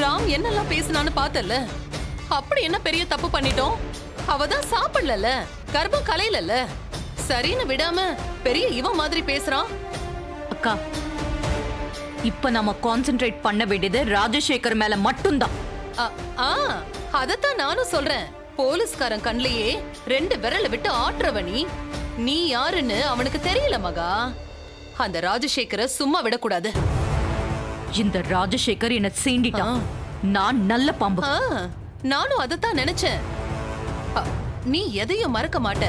ராம் என்னெல்லாம் பேசினான்னு பார்த்தல. அப்படி என்ன பெரிய தப்பு பண்ணிட்டோம்? அவதான் சாப்பிடல, கர்ப்பம் கலையில. சரின்னு விடாம பெரிய இவன் மாதிரி பேசுறான். அக்கா, இப்ப நாம கான்சென்ட்ரேட் பண்ண வேண்டியது ராஜசேகர் மேல மட்டும்தான். அதத்தான் நானும் சொல்றேன். போலீஸ்காரன் கண்ணிலேயே 2 விரல விட்டு ஆட்டுறவனி. நீ யாருன்னு அவனுக்கு தெரியல மகா. அந்த ராஜசேகரை சும்மா விடக்கூடாது. இந்த ராஜசேகர் என்ன சீண்டிட்டான். நான் நல்ல பாம்பு. நானும் அதத்தான் நினைச்சேன். நீ எதையும் மறக்க மாட்ட,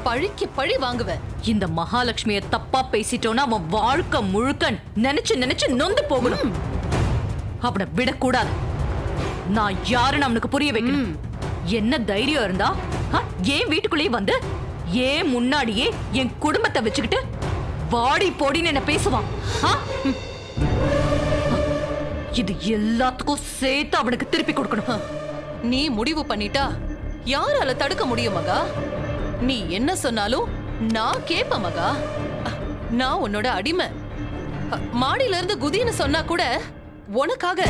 பழிக்கு பழி வாங்குவ. இந்த மகாலட்சுமிய தப்பா பேசிட்டோன்னா அவன் வாழ்க்கை முழுக்க நினைச்சு நினைச்சு நொந்து போகணும். அவனை விடக்கூடாது. நான் யாருன்னு அவனுக்கு புரிய வைக்கணும். என்ன தைரியம் இருந்தா ஏன் வீட்டுக்குள்ளேயே வந்து ஏன் முன்னாடியே என் குடும்பத்தை வச்சுக்கிட்டு வாடி போடின்னு என்ன பேசுவான். இது எல்லாத்துக்கும் சேர்த்து அவனுக்கு திருப்பி கொடுக்கணும். நீ முடிவு பண்ணிட்டா யாரால தடுக்க முடியும் மகா? நீ என்ன சொன்னாலும் நான் கேப்ப மகா. நான் உன்னோட அடிமை. மாடியில இருந்து குதின்னு சொன்னா கூட உனக்காக,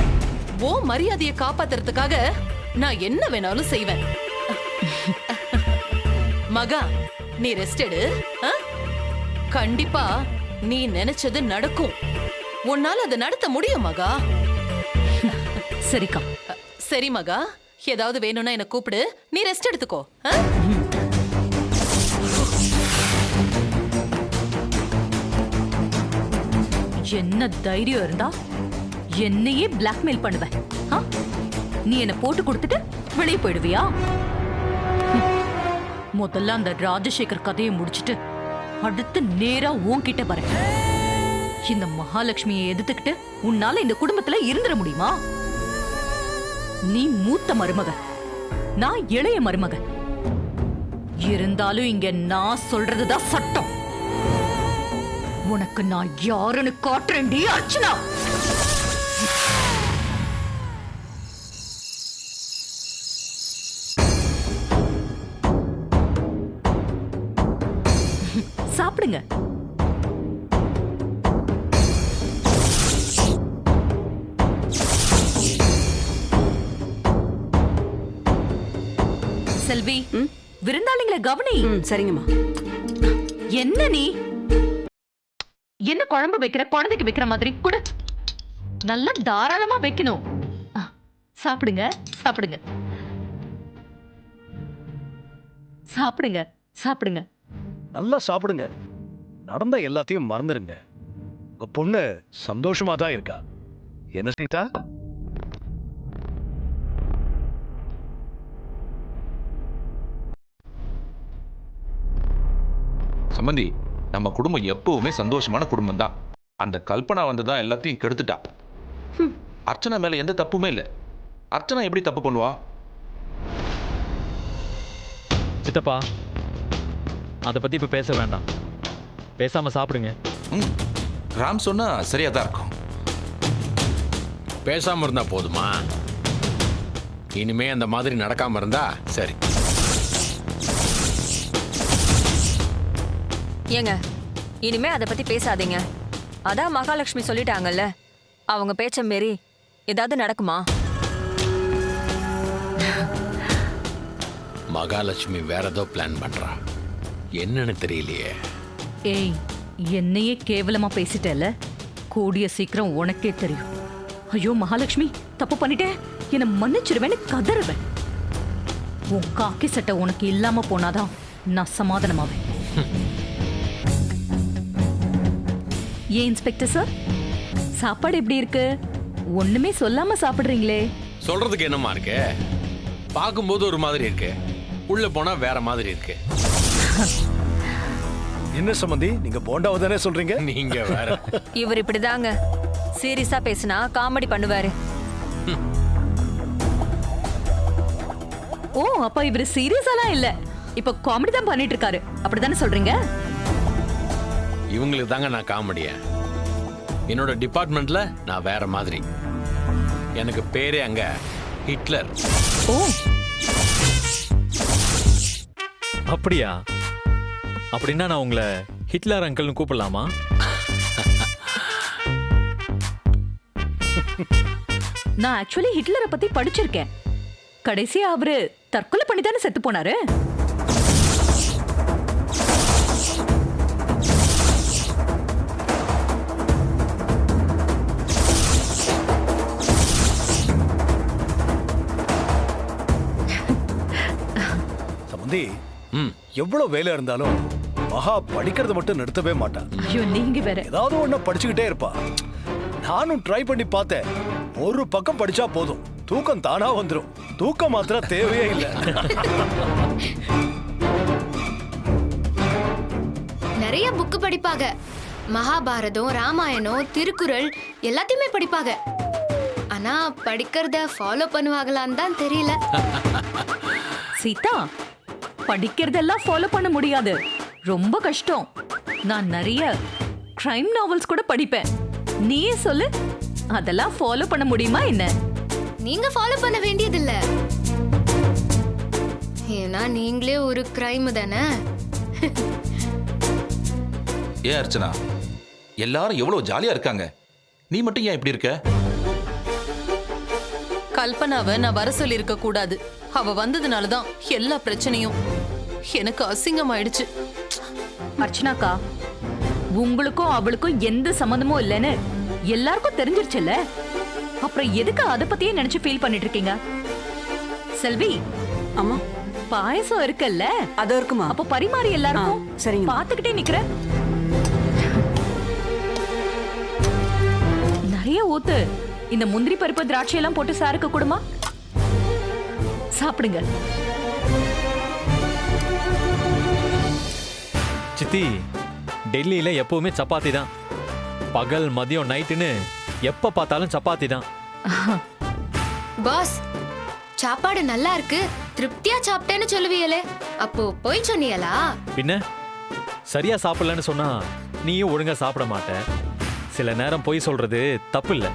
ஓ மரியாதையை காப்பாத்துறதுக்காக நான் என்ன வேணாலும் செய்வேன். மகா, நீ ரெஸ்ட் எடு. கண்டிப்பா நீ நினைச்சது நடக்கும். உன்னால அதை நடத்த முடியும் மகா. சரிக்கா. சரி மகா, ஏதாவது வேணும்னா என்ன கூப்பிடு. நீ ரெஸ்ட் எடுத்துக்கோ. என்ன தைரியம் இருந்தா என்னையே பிளாக்மெயில் பண்ணுவேன். நீ என்ன போட்டு கொடுத்துட்டு வெளியே போயிடுவியா? முதல்ல அந்த ராஜசேகர் கதையை முடிச்சிட்டு அடுத்து நேரா உன்கிட்ட வரேன். இந்த மகாலட்சுமியை எதிர்த்துக்கிட்டு உன்னால இந்த குடும்பத்துல இருந்துட முடியுமா? நீ மூத்த மருமக, நான் இளைய மருமக. இருந்தாலும் இங்க நான் சொல்றதுதான் சட்டம். உனக்கு நான் யாருன்னு காட்டுறேன்டி அர்ச்சனா. சாப்பிடுங்க. செல்வி, விருந்தாளிங்களை கவனி. சரிங்கம்மா. என்ன நீ என்ன குழம்பு வைக்கிற? குழந்தைக்கு வைக்கிற மாதிரி கூட நல்லா தாராளமா வைக்கணும். சாப்பிடுங்க சாப்பிடுங்க சாப்பிடுங்க சாப்பிடுங்க. நல்லா சாப்பிடுங்க. நடந்த எல்லாத்தையும் மறந்துருங்க. உங்க பொண்ணு சந்தோஷமா தான் இருக்கா. என்ன சீதா? சம்பந்தி, நம்ம குடும்பம் எப்பவுமே சந்தோஷமான குடும்பம் தான். அந்த கல்பனா வந்துதான் எல்லாத்தையும் கெடுத்துட்டா. அர்ச்சனா மேல எந்த தப்புமே இல்லை. அர்ச்சனா எப்படி தப்பு பண்ணுவா? சித்தப்பா, அதை பத்தி இப்ப பேச வேண்டாம். பேசாம சாப்பிடுங்க. ராம் சொன்னா சரியா தான் இருக்கும். பேசாம இருந்தா போதுமா? இனிமே அந்த மாதிரி நடக்காம இருந்தா சரி. ஏங்க, இனிமே அதை பத்தி பேசாதீங்க. அதான் மகாலட்சுமி சொல்லிட்டாங்கல்ல, அவங்க பேச்ச மீறி ஏதாவது நடக்குமா? மகாலட்சுமி வேற ஏதோ பிளான் பண்றா. என்னன்னு தெரியலையே. ஏய், என்னையே கேவலமா பேசிட்டேல. கூடிய சீக்கிரம் உனக்கே தெரியும். ஐயோ மகாலட்சுமி, தப்பு பண்ணிட்டேன், என்ன மன்னிச்சிருவேன்னு கதறுவேன். உன் காக்கி சட்டை உனக்கு இல்லாம போனாதான் நான் சமாதானமாவேன். ஏன் இன்ஸ்பெக்டர் சார், சாப்பாடு எப்படி இருக்கு? ஒண்ணுமே சொல்லாம சாப்பிடுறீங்களே. சொல்றதுக்கு என்னமா இருக்கு? பார்க்கும்போது ஒரு மாதிரி இருக்கு, உள்ள போனா வேற மாதிரி இருக்கு. என்ன சம்பந்தி, நீங்க போண்டாவை தானே சொல்றீங்க? நீங்க வேற. இவர் இப்படிதாங்க, சீரியஸா பேசினா காமெடி பண்ணுவாரு. ஓ, அப்ப இவரு சீரியஸாலாம் இல்ல, இப்ப காமெடி தான் பண்ணிட்டு இருக்காரு, அப்படிதானே சொல்றீங்க? இவங்களுக்கு தாங்க நான் காமெடிய. என்னோட டிபார்ட்மெண்ட்ல நான் வேற மாதிரி. எனக்கு பேரே அங்க ஹிட்லர். ஓ, அப்படியா? அப்படின்னா நான் உங்களை ஹிட்லர் அங்கிள்னு கூப்பிடலாமா? நான் ஆக்சுவலி ஹிட்லரை பத்தி படிச்சிருக்கேன். கடைசியா அவரு தற்கொலை பண்ணி தானே செத்து போனாரு. சம்பந்தி, எவ்வளவு வேலை இருந்தாலும் மகா படிக்கிறத மட்டும் நிறுத்தவே மாட்டான். ஐயோ நீங்க வேற. ஏதாவது ஒண்ணு படிச்சுக்கிட்டே இருப்பா. நானும் ட்ரை பண்ணி பார்த்தேன். ஒரு பக்கம் படிச்சா போதும், தூக்கம் தானா வந்துடும். தூக்கம் மாத்திரம் தேவையே இல்லை. நிறைய புக்கு படிப்பாங்க. மகாபாரதம், ராமாயணம், திருக்குறள் எல்லாத்தையுமே படிப்பாங்க. ஆனா படிக்கிறத ஃபாலோ பண்ணுவாங்களான்னு தான் தெரியல. சீதா, படிக்கிறதெல்லாம் ஃபாலோ பண்ண முடியாது, ரொம்ப கஷ்டம். நான் நிறைய கிரைம் நாவல்ஸ் கூட படிப்பேன். நீயே சொல்லு, அதெல்லாம் ஃபாலோ பண்ண முடியுமா என்ன? நீங்க ஃபாலோ பண்ண வேண்டியதில்ல. ஏன்னா நீங்களே ஒரு கிரைம் தானே. ஏன் அர்ச்சனா, எல்லாரும் எவ்வளவு ஜாலியா இருக்காங்க, நீ மட்டும் ஏன் இப்படி இருக்க? கல்பனாவை நான் வர சொல்லி இருக்க கூடாது. அவ வந்ததுனாலதான் எல்லா பிரச்சனையும். எனக்கு அசிங்கமாயிடுச்சு. அர்ச்சனாக்கா, உங்களுக்கும் அவளுக்கும் எந்த சம்மந்தமும் இல்லைன்னு எல்லாருக்கும் தெரிஞ்சிருச்சுல்ல. அப்புறம் எதுக்கு அதை பத்தியே நினைச்சு ஃபீல் பண்ணிட்டு இருக்கீங்க? செல்வி, அம்மா பாயசம் இருக்குல்ல, அது இருக்குமா? அப்ப பரிமாறி எல்லாருக்கும். சரிங்க. பாத்துக்கிட்டே நிக்கிற. நிறைய ஊத்து. இந்த முந்திரி பருப்பு திராட்சை எல்லாம் போட்டு சாருக்கு கொடுமா. சாப்பிடுங்க. சித்தி, டெல்லியில எப்பவுமே சப்பாத்தி தான். பகல் மதியம் நைட்டுன்னு எப்ப பார்த்தாலும் சப்பாத்தி தான். பாஸ், சாப்பாடு நல்லா இருக்கு, திருப்தியா சாப்பிட்டேன்னு சொல்லுவீங்களே, அப்போ போய் சொன்னீங்களா? பின்ன சரியா சாப்பிடலன்னு சொன்னா நீயும் ஒழுங்கா சாப்பிட மாட்ட. சில நேரம் பொய் சொல்றது தப்பு இல்ல.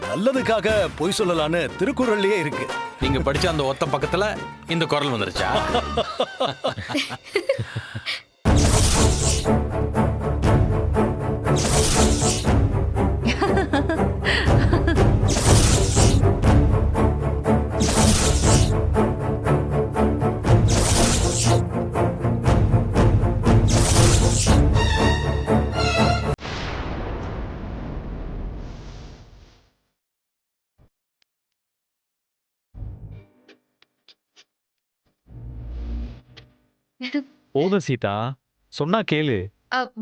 நல்லதுக்காக பொய் சொல்லலான்னு திருக்குறள்லயே இருக்கு. நீங்க படிச்ச அந்த ஒத்த பக்கத்துல இந்த குரல் வந்துருச்சா? போதும் சீதா, சொன்னா கேளு.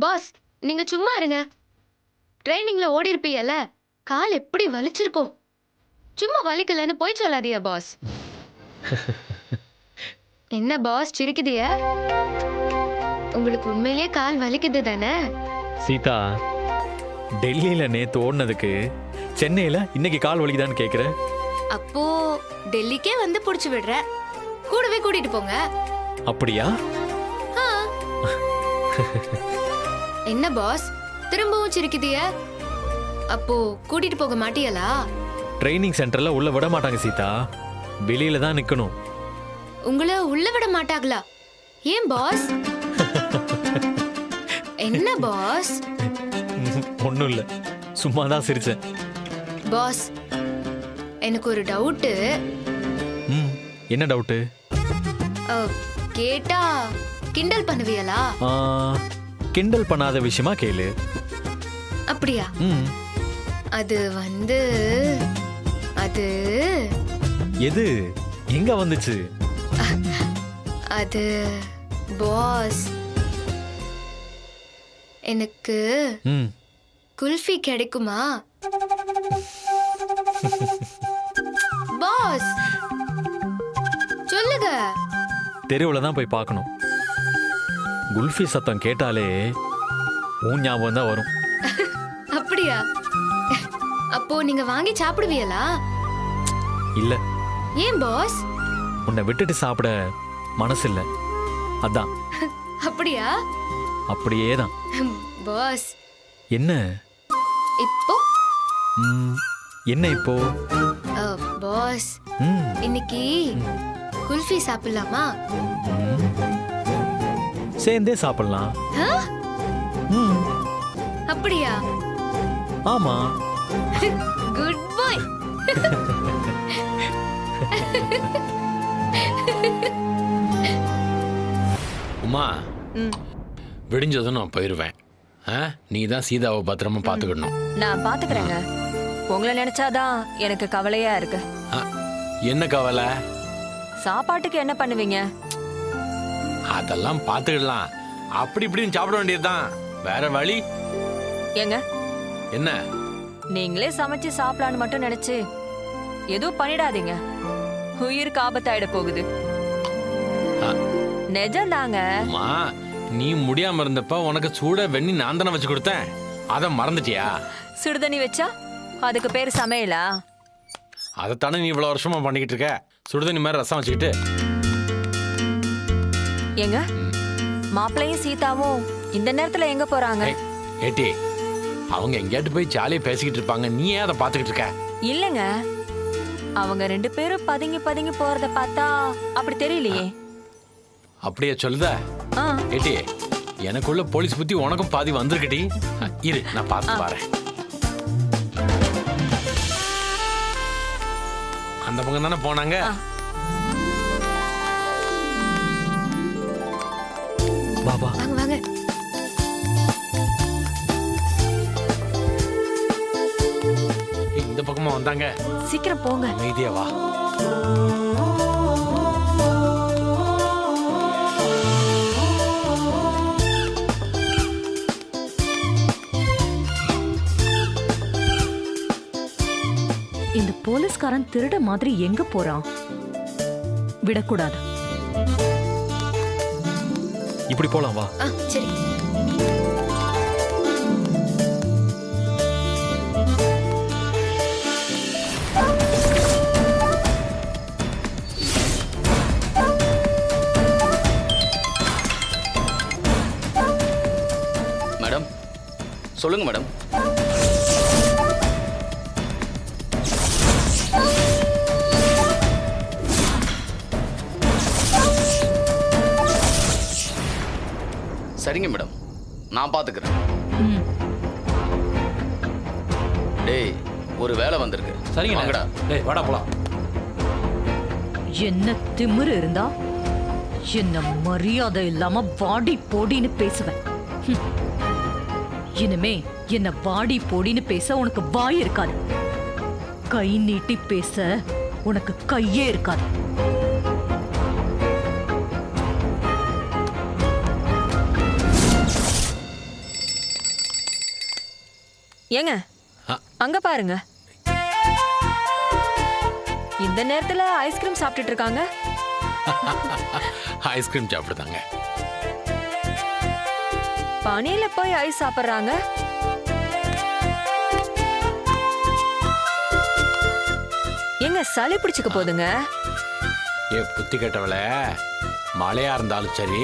பாஸ், நீங்க சும்மா இருங்க. ட்ரைனிங்ல ஓடி இருப்பீங்கல்ல, கால் எப்படி வலிச்சிருக்கும். சும்மா வலிக்கலன்னு போய் சொல்லாதீங்க பாஸ். என்ன பாஸ் சிரிக்குதிய? உங்களுக்கு உண்மையிலேயே கால் வலிக்குது தானே? சீதா, டெல்லியில நேத்து ஓடுனதுக்கு சென்னையில இன்னைக்கு கால் வலிக்குதான்னு கேக்குற? அப்போ டெல்லிக்கே வந்து புடிச்சு விடுற, கூடவே கூட்டிட்டு போங்க. அப்படியா? ஆ. என்ன பாஸ் திரும்பவும் சிரிக்குதிய? அப்போ கூட்டிட்டு போக மாட்டியலா? ட்ரைனிங் சென்டர்ல உள்ள விட மாட்டாங்க சீதா, வெளியில தான் நிக்கணும். உங்களை உள்ள விட மாட்டாங்களா? ஏன் பாஸ்? என்ன பாஸ்? ஒண்ணும் இல்ல, சும்மா தான் சிரிச்சேன். பாஸ், எனக்கு ஒரு டவுட்டு. என்ன டவுட்டு? கேட்டா கிண்டல் பண்ணுவீங்களா? கிண்டல் பண்ணாத விஷயமா கேளு. அப்படியா? அது அது எது எங்க வந்துச்சு? அது பாஸ், எனக்கு குல்ஃபி கிடைக்குமா பாஸ்? சொல்லுங்க. தெருவுல தான் போய் பார்க்கணும். குல்ஃபி சத்தம் கேட்டாலே உன் ஞாபகம் தான் வரும். அப்படியா? அப்போ நீங்க வாங்கி சாப்பிடுவீங்களா? இல்ல. ஏன் பாஸ்? உன்னை விட்டுட்டு சாப்பிட மனசு இல்ல, அதான். அப்படியா? அப்படியே தான். பாஸ், என்ன இப்போ என்ன இப்போ? பாஸ், இன்னைக்கு குல்ஃபி சாப்பிடலாமா? சேர்ந்தே சாப்பிடலாம். அப்படியா? ஆமா. குட் பாய். உமா, விடிஞ்சதும் நான் போயிருவேன். நீ தான் சீதாவை பத்திரமா பாத்துக்கணும். நான் பாத்துக்கிறேங்க. உங்களை நினைச்சாதான் எனக்கு கவலையா இருக்கு. என்ன கவலை? சாப்பாட்டுக்கு என்ன பண்ணுவீங்க? அதெல்லாம் பாத்துக்கிடலாம். அப்படி இப்படின்னு சாப்பிட வேண்டியதுதான், வேற வழி. ஏங்க, என்ன? நீங்களே சமைச்சு சாப்பிடலான்னு மட்டும் நினைச்சு எதுவும் பண்ணிடாதீங்க. உயிருக்கு ஆபத்தாயிட போகுது. நிஜம்தாங்க. அம்மா, நீ முடியாம இருந்தப்ப உனக்கு சூட வெண்ணி நான் தானே வச்சு கொடுத்தேன். அத மறந்துட்டியா? சுடுதண்ணி வச்சா அதுக்கு பேரு சமையலா? அதைத்தானே நீ இவ்வளவு வருஷமா பண்ணிக்கிட்டு இருக்க. சுடுதண்ணி மாதிரி ரசம் வச்சுக்கிட்டு. ஏங்க, மாப்பிள்ளையும் சீதாவும் இந்த நேரத்துல எங்க போறாங்க? ஏட்டி, அவங்க எங்கேயாட்டு போய் ஜாலியா பேசிக்கிட்டு இருப்பாங்க. நீ ஏன் அதை பாத்துக்கிட்டு இருக்க? இல்லங்க, அவங்க 2 பேரும் பதுங்கி பதுங்கி போறத பார்த்தா அப்படி தெரியலையே. அப்படியே சொல்லுத? ஏட்டி, எனக்குள்ள போலீஸ் புத்தி உனக்கும் பாதி வந்திருக்கடி. இரு, நான் பார்த்து பாறேன். அந்த பக்கம் தானே போனாங்க. பாபா, வாங்க வாங்க. இந்த பக்கமா வந்தாங்க. சீக்கிரம் போங்க. அமைதியா வா. இந்த போலீஸ்காரன் திருட மாதிரி எங்க போறான்? விடக்கூடாது. இப்படி போலாம் வா. சரி. மேடம், சொல்லுங்க மேடம். சரிங்க மேடம், நான் பாத்துக்கிறேன். டேய், ஒரு வேலை வந்திருக்கு. சரிங்க. வாங்கடா. டேய், வாடா போலாம். என்ன திமிரு இருந்தா என்ன மரியாதை இல்லாம வாடி போடின்னு பேசுவேன். இனிமே என்ன வாடி போடின்னு பேச உனக்கு வாய் இருக்காது. கை நீட்டி பேச உனக்கு கையே இருக்காது. ஏங்க, அங்க பாருங்க. இந்த நேரத்துல ஐஸ்கிரீம் சாப்பிட்டுட்டு இருக்காங்க. ஐஸ்கிரீம் சாப்பிடுதாங்க. பனியில போய் ஐஸ் சாப்பிடுறாங்க. எங்க சளி பிடிச்சுக்க போதுங்க. புத்தி கேட்டவள, மழையா இருந்தாலும் சரி,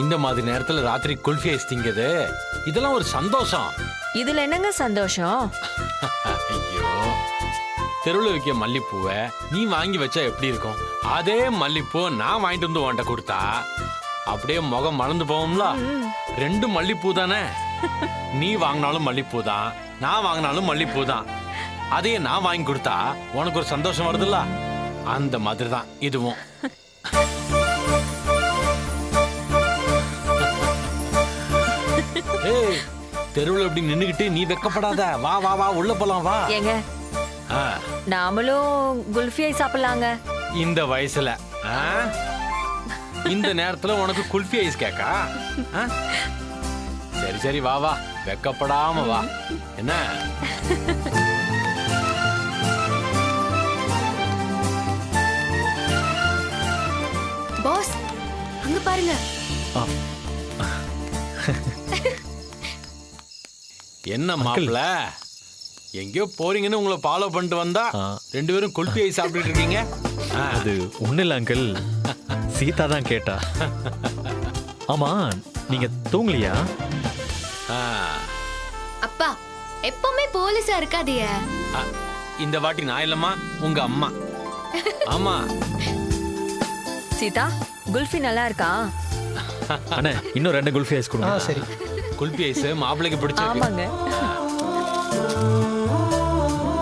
இந்த மாதிரி நேரத்துல ராத்திரி குல்ஃபி ஐஸ் திங்குது, இதெல்லாம் ஒரு சந்தோஷம். இதுல என்னங்க சந்தோஷம்? ஐயோ, தெருவில் விற்க மல்லிப்பூவை நீ வாங்கி வச்சா எப்படி இருக்கும்? அதே மல்லிப்பூ நான் வாங்கிட்டு வந்து உன்கிட்ட கொடுத்தா அப்படியே முகம் மறந்து போகும்ல. 2 மல்லிப்பூ தானே. நீ வாங்கினாலும் மல்லிப்பூ தான், நான் வாங்கினாலும் மல்லிப்பூ தான். அதையே நான் வாங்கி கொடுத்தா உனக்கு ஒரு சந்தோஷம் வருதுல்ல. அந்த மாதிரி தான் இதுவும். ஏய், தெருவில் எப்படி நின்னுகிட்டு நீ வெக்கப்படாத. வா வா வா, உள்ள போலாம் வா. ஏங்க, நாமளும் குல்ஃபி ஐஸ் சாப்பிடலாங்க. இந்த வயசுல இந்த நேரத்துல உனக்கு குல்ஃபி ஐஸ் கேக்கா? சரி சரி, வா வா, வெக்கப்படாம வா. என்ன? பாஸ், அங்க பாருங்க. என்ன மாப்பிள்ள, எங்கேயோ போறீங்கன்னு உங்களை ஃபாலோ பண்ணிட்டு வந்தா 2 பேரும் குல்ஃபி ஐஸ் சாப்பிட்டுட்டு இருக்கீங்க. அது ஒண்ணு இல்ல அங்கிள், சீதா தான் கேட்டா. ஆமா, நீங்க தூங்கலையா? அப்பா, எப்பவுமே போலீஸா இருக்காதீங்க. இந்த வாட்டி நான் இல்லம்மா, உங்க அம்மா. ஆமா. சீதா, குல்ஃபி நல்லா இருக்கா? அண்ணே, இன்னும் 2 குல்ஃபி ஐஸ் கொடுங்க. சரி. குல்பி ஐஸ் மாப்பிள்ளைக்கு பிடிச்சிருக்கு. ஆமாங்க.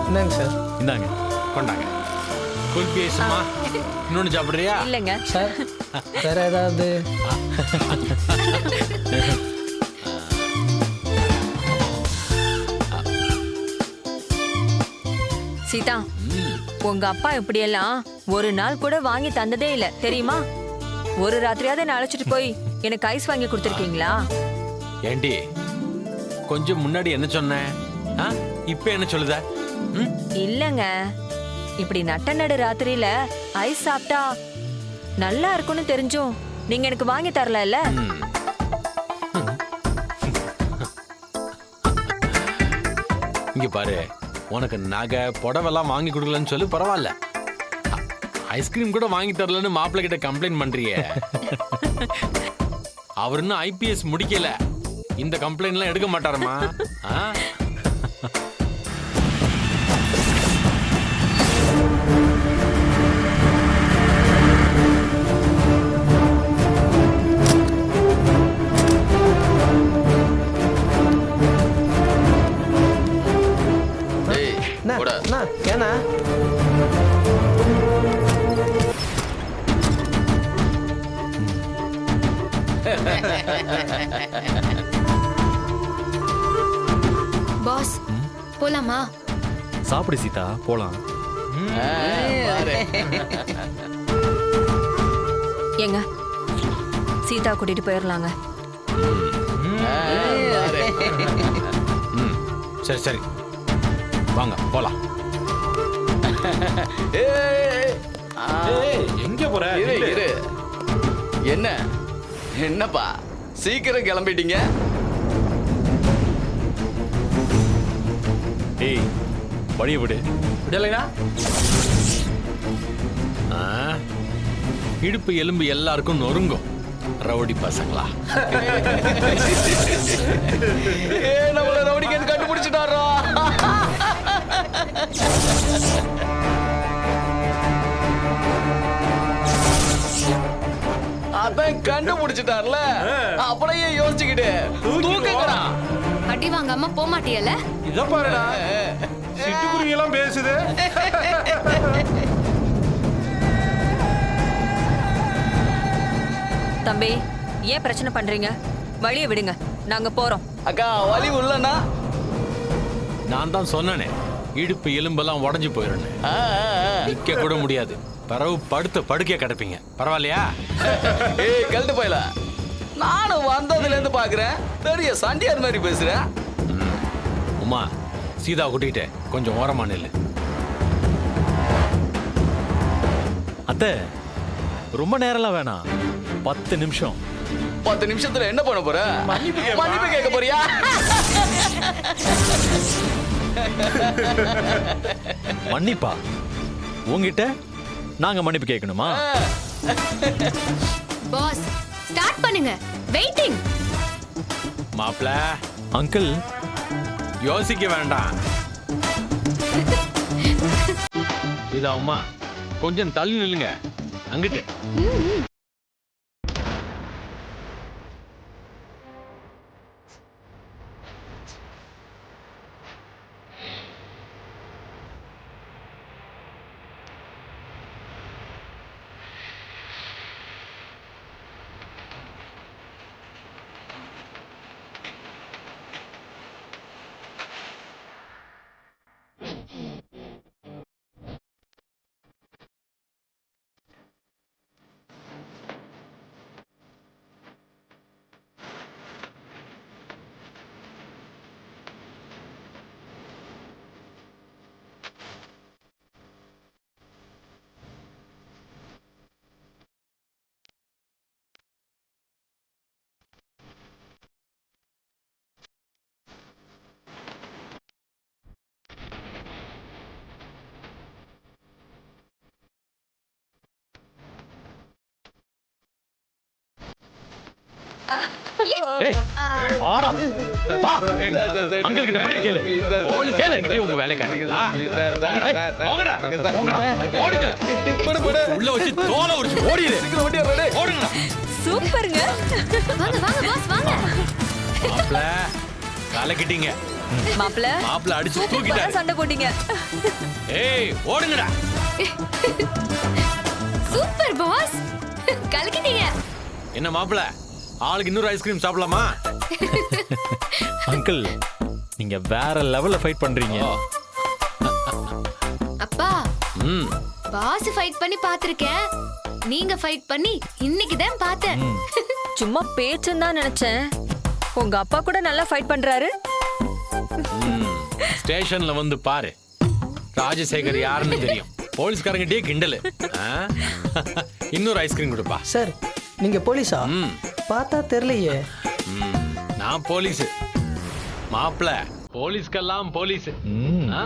என்னங்க சார்? இந்தாங்க. கொண்டாங்க குல்பி ஐஸ்மா. இன்னொன்னு சாப்பிடுறியா? இல்லைங்க சார் வேற ஏதாவது? சீதா, உங்க அப்பா இப்படியெல்லாம் ஒரு நாள் கூட வாங்கி தந்ததே இல்ல தெரியுமா? ஒரு ராத்திரியாவது என்ன அழைச்சிட்டு போய் எனக்கு ஐஸ் வாங்கி கொடுத்துருக்கீங்களா? ஏண்டி கொஞ்சம் முன்னாடி என்ன சொன்னேன், இப்ப என்ன சொல்லுத? இல்லங்க, இப்படி நட்ட நடு ராத்திரியில ஐஸ் சாப்பிட்டா நல்லா இருக்கும்னு தெரிஞ்சும் நீங்க எனக்கு வாங்கி தரல. இங்க பாரு, உனக்கு நகை புடவெல்லாம் வாங்கி கொடுக்கலன்னு சொல்லி பரவாயில்ல, ஐஸ்கிரீம் கூட வாங்கி தரலன்னு மாப்பிள்ளை கிட்ட கம்ப்ளைண்ட் பண்றியே. அவர் இன்னும் ஐபிஎஸ் முடிக்கல, இந்த கம்ப்ளைண்ட்லாம் எடுக்க மாட்டாருமா? டேய் போடா. அண்ணா ஏண்ணா? பாஸ் போலாமா? சாப்பிடு சீதா, போலாம். பாரு. ஏங்க, சீதா கூட்டிட்டு போயிடலாங்க. பாரு. சரி சரி வாங்க போலாம். ஏய், எங்க போற? இரு இரு. என்ன என்னப்பா சீக்கிரம் கிளம்பிட்டீங்க? ஏய், வழிய விடு. விடலைனா? இடுப்பு எலும்பு எல்லாருக்கும் நொறுங்கும் ரவுடி பசங்களா. நம்மள ரவுடிக்கு கண்டுபிடிச்சிட்டாரோ? அதான் கண்டுபிடிச்சிட்டார்ல, அப்புறம் ஏன் யோசிச்சுக்கிட்டு தூக்குங்கடா. அடி வாங்காம போக மாட்டியல? இத பாருடா, சிட்டுக்குருவி எல்லாம் பேசுது. தம்பி, ஏன் பிரச்சனை பண்றீங்க? வழியை விடுங்க, நாங்க போறோம். அக்கா வலி உள்ளனா? நான் தான் சொன்னேனே, இடுப்பு எலும்பெல்லாம் உடஞ்சு போயிடும், நிக்க கூட முடியாது, பிறகு படுத்த படுக்கைய கிடப்பீங்க. பரவாயில்லையா? ஏய் கழுத்து போயில, நானும் வந்ததுல இருந்து பாக்குறேன் பெரிய சண்டியார் மாதிரி பேசுறேன். உமா, சீதா கூட்டிட்டு கொஞ்சம் ஓரமா நில்லு. அத்தை, ரொம்ப நேரம்லாம் வேணாம், 10 நிமிஷம். 10 நிமிஷத்துல என்ன பண்ண போற? மன்னிப்பு கேட்க போறியா? மன்னிப்பா? உங்ககிட்ட நாங்க மன்னிப்பு கேட்கணுமா? பாஸ் ஸ்டார்ட் பண்ணுங்க, வெயிட்டிங். மாப்ள, அங்கிள், யோசிக்க வேண்டாம். இதா அம்மா, கொஞ்சம் தள்ளி நில்லுங்க, அங்கிட்டு. அங்கிள் கிட்ட போய் கேளு. உங்க வேலைக்காரங்களா? உள்ள வச்சு தோலை உரிச்சு ஓடிடு. ஓடுங்க. சூப்பருங்க. வாங்க வாங்க பாஸ் வாங்க. மாப்பிள கலக்கிட்டீங்க. மாப்பிள மாப்பிள அடிச்சு இப்பதான் தூக்கிட்டாரு. சண்டை போட்டீங்க. ஏய் ஓடுங்கடா. Super pass, கலக்கிட்டீங்க. என்ன மாப்பிள ஆளுக்கு இன்னொரு ஐஸ்கிரீம் சாப்பிடலாமா? அங்கிள் நீங்க வேற லெவல்ல ஃபைட் பண்றீங்க. அப்பா, ம் பாஸ் ஃபைட் பண்ணி பாத்திருக்கேன், நீங்க ஃபைட் பண்ணி இன்னைக்கு தான் பார்த்தேன். சும்மா பேச்சுன்னு தான் நினைச்சேன். உங்க அப்பா கூட நல்லா ஃபைட் பண்றாரு. ஸ்டேஷன்ல வந்து பாரு, ராஜசேகர் யாருன்னு தெரியும். போலீஸ்காரங்கிட்டே கிண்டலு. ஆ? இன்னொரு ஐஸ்கிரீம் கொடுப்பா. சார் நீங்க போலீஸா? ம் பார்த்தா தெரியலையே. ம். நான் போலீஸ் மாப்பிள, போலீஸ்க்கெல்லாம் போலீஸ். ம். ஆ.